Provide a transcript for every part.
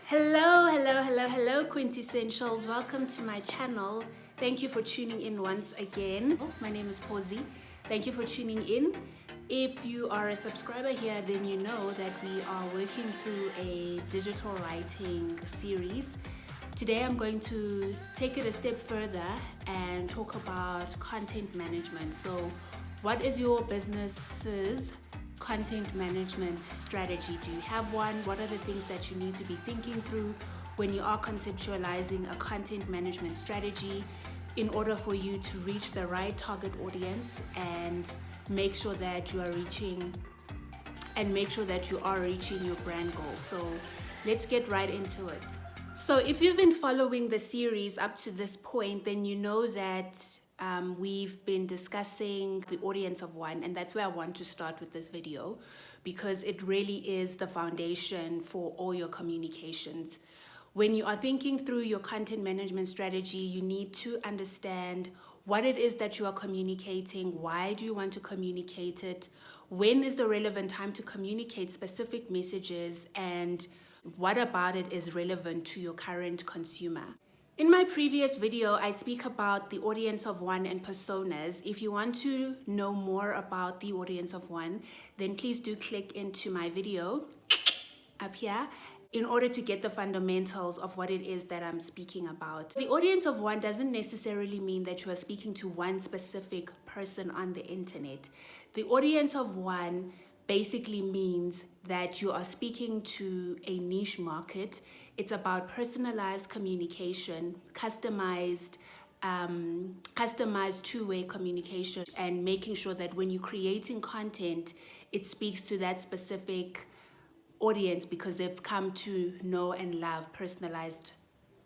Hello, quintessentials. Welcome to my channel. Thank you for tuning in once again. My name is Posy. Thank you for tuning in. If you are a subscriber here, then you know that we are working through a digital writing series. Today I'm going to take it a step further and talk about content management. So, what is your business's content management strategy? Do you have one? What are the things that you need to be thinking through when you are conceptualizing a content management strategy in order for you to reach the right target audience and make sure that you are reaching your brand goal? So let's get right into it. So if you've been following the series up to this point, then you know that we've been discussing the audience of one, and that's where I want to start with this video because it really is the foundation for all your communications. When you are thinking through your content management strategy, you need to understand what it is that you are communicating, why do you want to communicate it, when is the relevant time to communicate specific messages, and what about it is relevant to your current consumer. In my previous video, I speak about the audience of one and personas. If you want to know more about the audience of one, then please do click into my video up here in order to get the fundamentals of what it is that I'm speaking about. The audience of one doesn't necessarily mean that you are speaking to one specific person on the internet. The audience of one basically means that you are speaking to a niche market. It's about personalized communication, customized two-way communication, and making sure that when you're creating content, it speaks to that specific audience because they've come to know and love personalized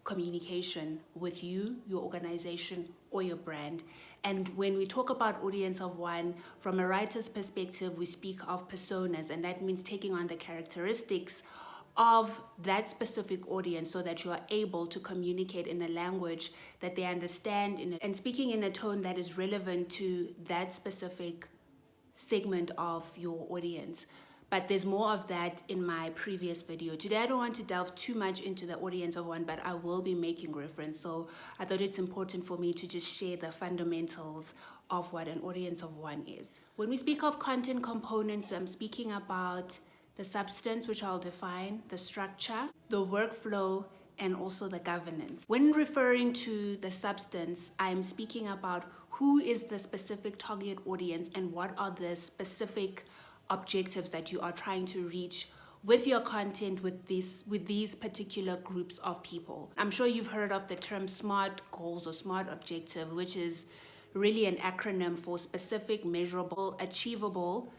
communication with you, your organization, or your brand. And when we talk about audience of one, from a writer's perspective, we speak of personas, and that means taking on the characteristics of that specific audience so that you are able to communicate in a language that they understand and speaking in a tone that is relevant to that specific segment of your audience. But there's more of that in my previous video. Today I don't want to delve too much into the audience of one, but I will be making reference. So I thought it's important for me to just share the fundamentals of what an audience of one is. When we speak of content components, I'm speaking about the substance, which I'll define, the structure, the workflow, and also the governance. When referring to the substance, I'm speaking about who is the specific target audience and what are the specific objectives that you are trying to reach with your content with these particular groups of people. I'm sure you've heard of the term SMART goals or SMART objective, which is really an acronym for specific, measurable, achievable,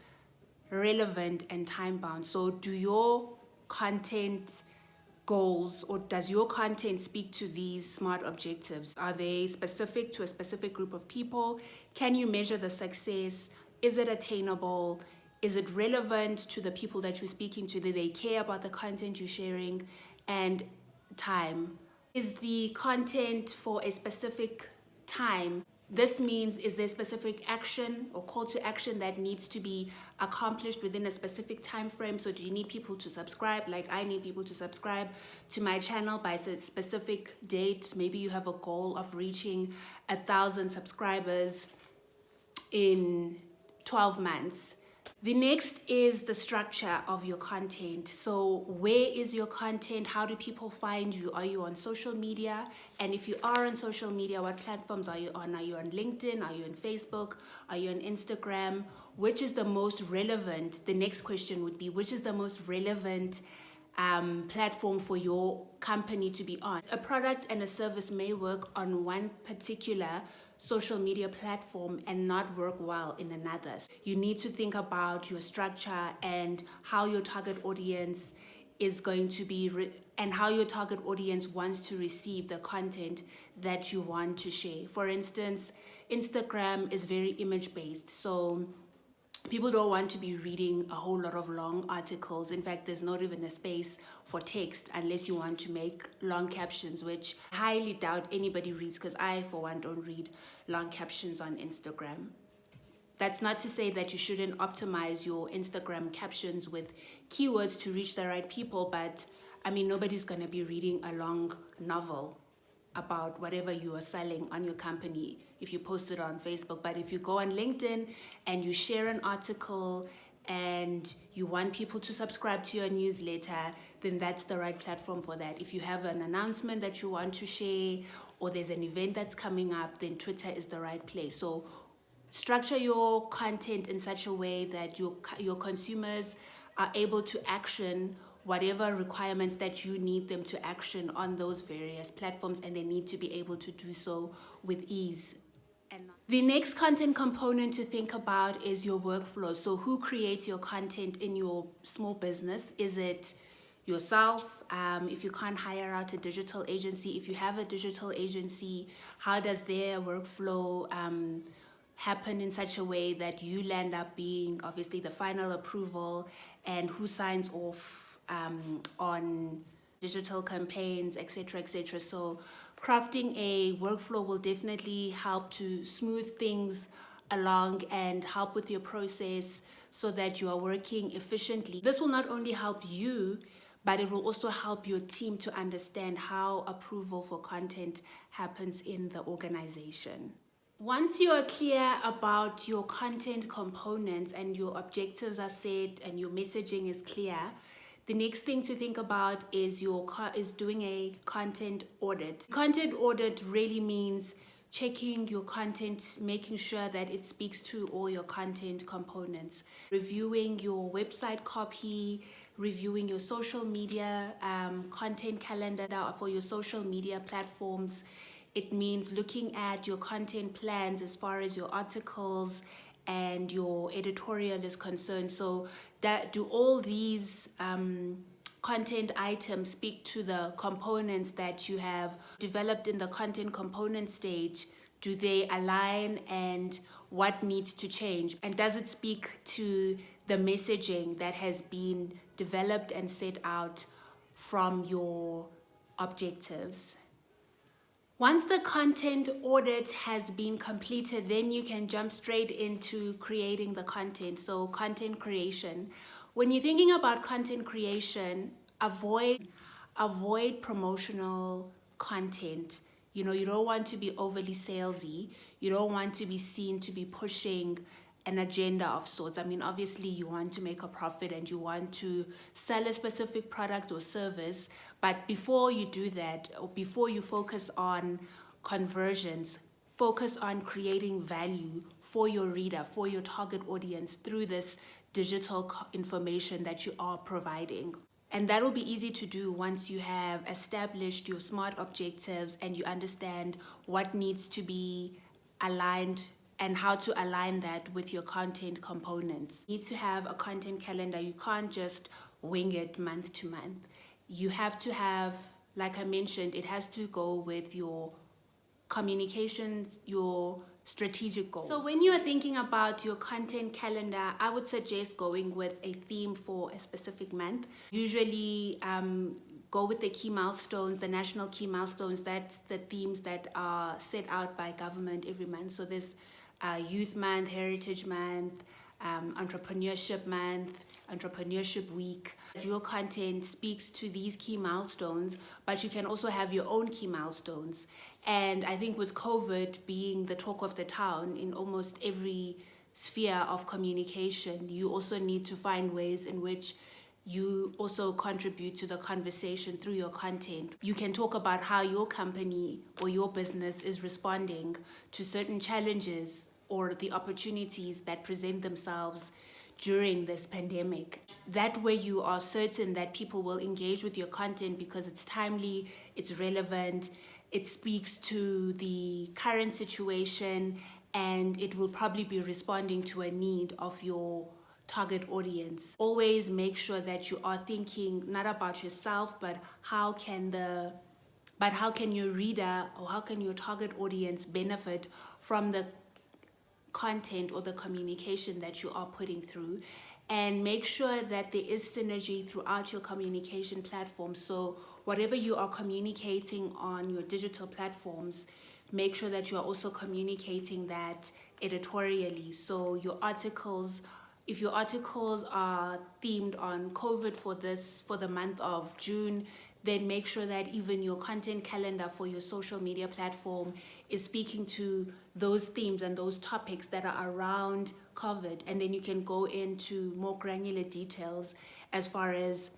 relevant, and time-bound. So do your content goals or does your content speak to these SMART objectives? Are they specific to a specific group of people? Can you measure the success? Is it attainable? Is it relevant to the people that you're speaking to? Do they care about the content you're sharing? And time. Is the content for a specific time? This means, is there specific action or call to action that needs to be accomplished within a specific time frame? So do you need people to subscribe? Like I need people to subscribe to my channel by a specific date. Maybe you have a goal of reaching 1,000 subscribers in 12 months. The next is the structure of your content. So where is your content? How do people find you? Are you on social media? And if you are on social media, what platforms are you on? Are you on LinkedIn? Are you on Facebook? Are you on Instagram? Which is the most relevant? The next question would be, which is the most relevant platform for your company to be on? A product and a service may work on one particular social media platform and not work well in another. You need to think about your structure and how your target audience is going to be and how your target audience wants to receive the content that you want to share. For instance, Instagram is very image based. So people don't want to be reading a whole lot of long articles. In fact, there's not even a space for text unless you want to make long captions, which I highly doubt anybody reads because I, for one, don't read long captions on Instagram. That's not to say that you shouldn't optimize your Instagram captions with keywords to reach the right people, but I mean, nobody's going to be reading a long novel about whatever you are selling on your company if you post it on Facebook. But if you go on LinkedIn and you share an article and you want people to subscribe to your newsletter, then that's the right platform for that. If you have an announcement that you want to share or there's an event that's coming up, then Twitter is the right place. So structure your content in such a way that your consumers are able to action whatever requirements that you need them to action on those various platforms, and they need to be able to do so with ease. And the next content component to think about is your workflow. So who creates your content in your small business? Is it yourself? If you can't hire out a digital agency, if you have a digital agency, how does their workflow happen in such a way that you land up being obviously the final approval, and who signs off on digital campaigns, etc., etc. So crafting a workflow will definitely help to smooth things along and help with your process so that you are working efficiently. This will not only help you, but it will also help your team to understand how approval for content happens in the organization. Once you are clear about your content components and your objectives are set and your messaging is clear, the next thing to think about is doing a content audit. Content audit really means checking your content, making sure that it speaks to all your content components, reviewing your website copy, reviewing your social media content calendar for your social media platforms. It means looking at your content plans as far as your articles and your editorial is concerned. So do all these content items speak to the components that you have developed in the content component stage? Do they align, and what needs to change? And does it speak to the messaging that has been developed and set out from your objectives? Once the content audit has been completed, then you can jump straight into creating the content. So content creation. When you're thinking about content creation, avoid promotional content. You know, you don't want to be overly salesy. You don't want to be seen to be pushing an agenda of sorts. I mean, obviously you want to make a profit and you want to sell a specific product or service, but before you do that, or before you focus on conversions, focus on creating value for your reader, for your target audience through this digital information that you are providing. And that will be easy to do once you have established your SMART objectives and you understand what needs to be aligned and how to align that with your content components. You need to have a content calendar. You can't just wing it month to month. You have to have, like I mentioned, it has to go with your communications, your strategic goals. So when you are thinking about your content calendar, I would suggest going with a theme for a specific month. Usually go with the key milestones, the national key milestones. That's the themes that are set out by government every month. So there's Youth Month, Heritage Month, Entrepreneurship Month, Entrepreneurship Week. Your content speaks to these key milestones, but you can also have your own key milestones. And I think with COVID being the talk of the town in almost every sphere of communication, you also need to find ways in which you also contribute to the conversation through your content. You can talk about how your company or your business is responding to certain challenges or the opportunities that present themselves during this pandemic. That way you are certain that people will engage with your content because it's timely, it's relevant, it speaks to the current situation, and it will probably be responding to a need of your target audience. Always make sure that you are thinking not about yourself, but how can your reader or how can your target audience benefit from the content or the communication that you are putting through, and make sure that there is synergy throughout your communication platform. So whatever you are communicating on your digital platforms, make sure that you are also communicating that editorially. So your articles, if your articles are themed on COVID for the month of June, then make sure that even your content calendar for your social media platform is speaking to those themes and those topics that are around COVID. And then you can go into more granular details as far as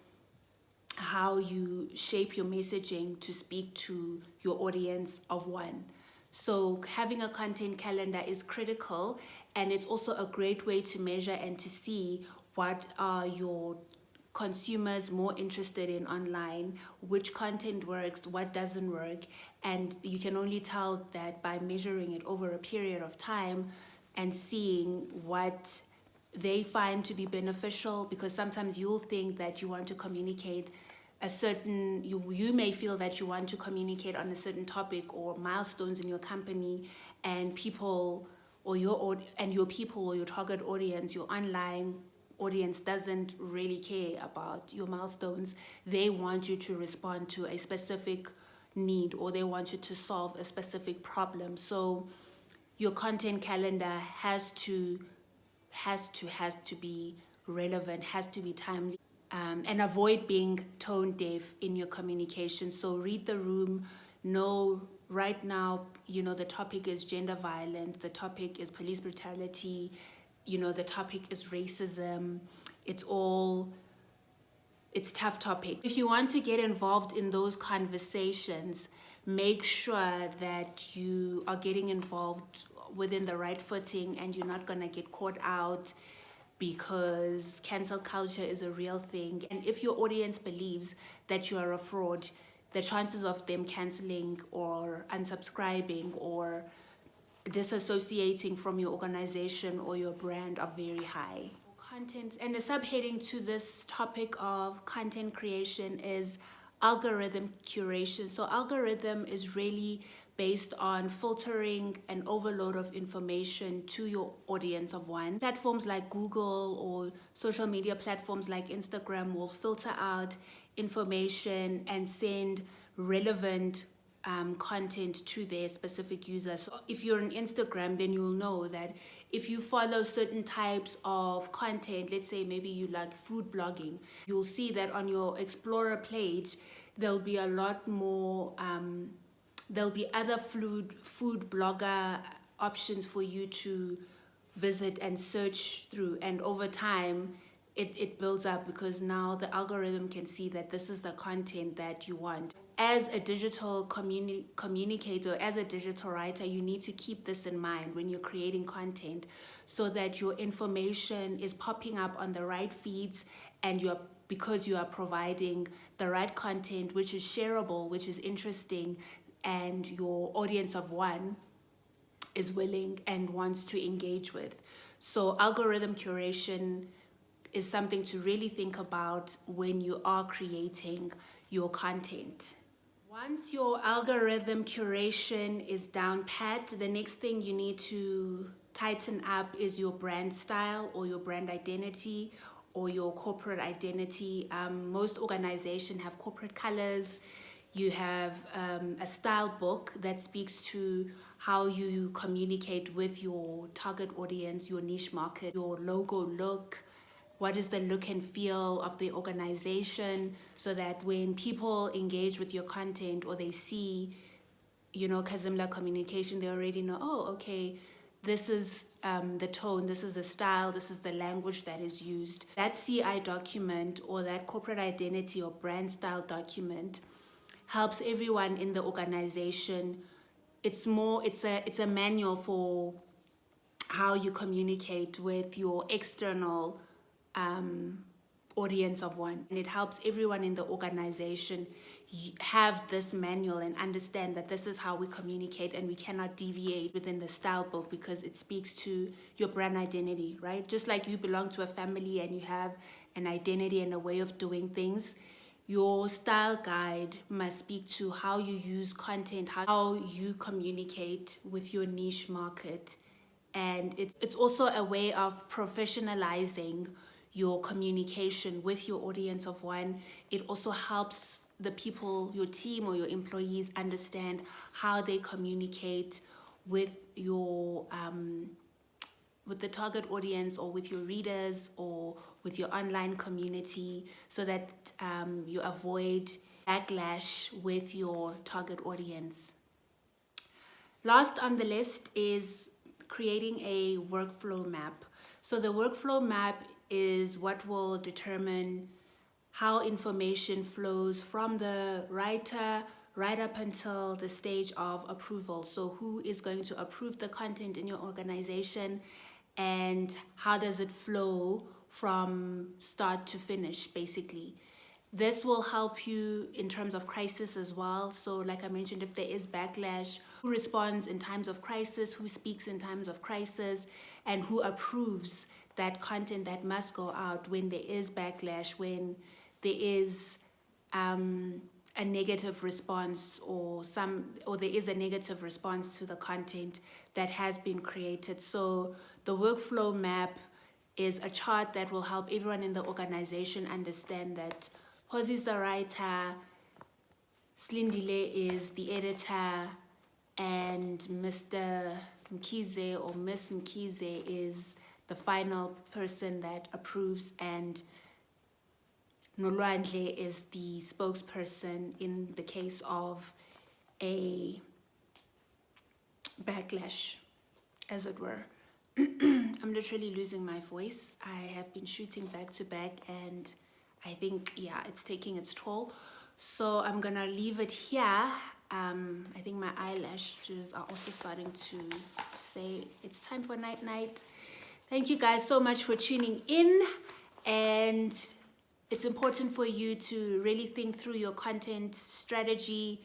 how you shape your messaging to speak to your audience of one. So having a content calendar is critical, and it's also a great way to measure and to see what are your consumers more interested in online, which content works, what doesn't work. And you can only tell that by measuring it over a period of time and seeing what they find to be beneficial, because sometimes you'll think that you want to communicate a certain, you may feel that you want to communicate on a certain topic or milestones in your company, and people or your people or your target audience, your online audience, doesn't really care about your milestones. They want you to respond to a specific need, or they want you to solve a specific problem. So your content calendar has to be relevant, has to be timely, and avoid being tone deaf in your communication. So read the room. Know right now, the topic is gender violence, the topic is police brutality, the topic is racism. It's tough topic. If you want to get involved in those conversations, make sure that you are getting involved within the right footing, and you're not gonna get caught out, because cancel culture is a real thing. And if your audience believes that you are a fraud, the chances of them canceling or unsubscribing or disassociating from your organization or your brand are very high. Content, and the subheading to this topic of content creation is algorithm curation. So algorithm is really based on filtering an overload of information to your audience of one. Platforms like Google or social media platforms like Instagram will filter out information and send relevant content to their specific users. So if you're on Instagram, then you'll know that if you follow certain types of content, let's say maybe you like food blogging, you'll see that on your Explorer page, there'll be a lot more, there'll be other food blogger options for you to visit and search through. And over time, it builds up, because now the algorithm can see that this is the content that you want. As a digital communicator, as a digital writer, you need to keep this in mind when you're creating content, so that your information is popping up on the right feeds, and because you are providing the right content, which is shareable, which is interesting, and your audience of one is willing and wants to engage with. So algorithm curation is something to really think about when you are creating your content. Once your algorithm curation is down pat, the next thing you need to tighten up is your brand style, or your brand identity, or your corporate identity. Most organizations have corporate colors. You have a style book that speaks to how you communicate with your target audience, your niche market, your logo look. What is the look and feel of the organization, so that when people engage with your content, or they see, Kazimla Communication, they already know, oh, okay, this is the tone, this is the style, this is the language that is used. That CI document, or that corporate identity or brand style document, helps everyone in the organization. It's a manual for how you communicate with your external audience of one, and it helps everyone in the organization have this manual and understand that this is how we communicate, and we cannot deviate within the style book, because it speaks to your brand identity, right? Just like you belong to a family and you have an identity and a way of doing things, your style guide must speak to how you use content, how you communicate with your niche market. And it's also a way of professionalizing your communication with your audience of one. It also helps the people, your team or your employees, understand how they communicate with your with the target audience or with your readers or with your online community, so that you avoid backlash with your target audience. Last on the list is creating a workflow map. So the workflow map is what will determine how information flows from the writer right up until the stage of approval. So who is going to approve the content in your organization, and how does it flow from start to finish, basically. This will help you in terms of crisis as well. So like I mentioned, if there is backlash, who responds in times of crisis, who speaks in times of crisis, and who approves that content that must go out when there is backlash, when there is a negative response, or there is a negative response to the content that has been created. So the workflow map is a chart that will help everyone in the organization understand that Hosi is the writer, Slindile is the editor, and Mr. Mkize or Miss Mkize is the final person that approves, and Nolwandle is the spokesperson in the case of a backlash, as it were. I'm literally losing my voice. I have been shooting back to back, and I think, yeah, it's taking its toll. So I'm gonna leave it here. I think my eyelashes are also starting to say it's time for night night. Thank you guys so much for tuning in, and it's important for you to really think through your content strategy.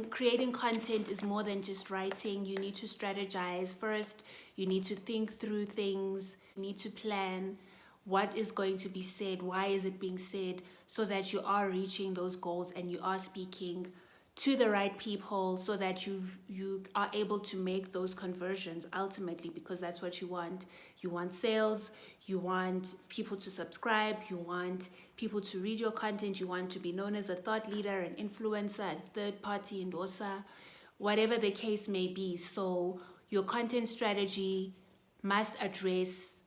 Creating content is more than just writing. You need to strategize first. You need to think through things. You need to plan what is going to be said, why is it being said, so that you are reaching those goals and you are speaking to the right people, so that you are able to make those conversions ultimately, because that's what you want. You want sales, you want people to subscribe, you want people to read your content, you want to be known as a thought leader, an influencer, a third-party endorser, whatever the case may be. So your content strategy must address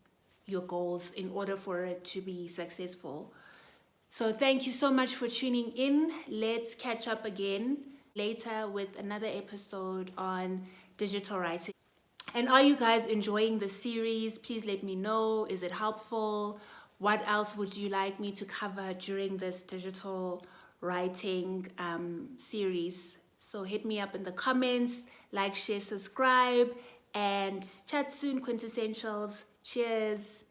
your goals in order for it to be successful. So thank you so much for tuning in. Let's catch up again later with another episode on digital writing. And are you guys enjoying the series? Please let me know. Is it helpful? What else would you like me to cover during this digital writing series? So hit me up in the comments, like, share, subscribe, and chat soon, quintessentials. Cheers.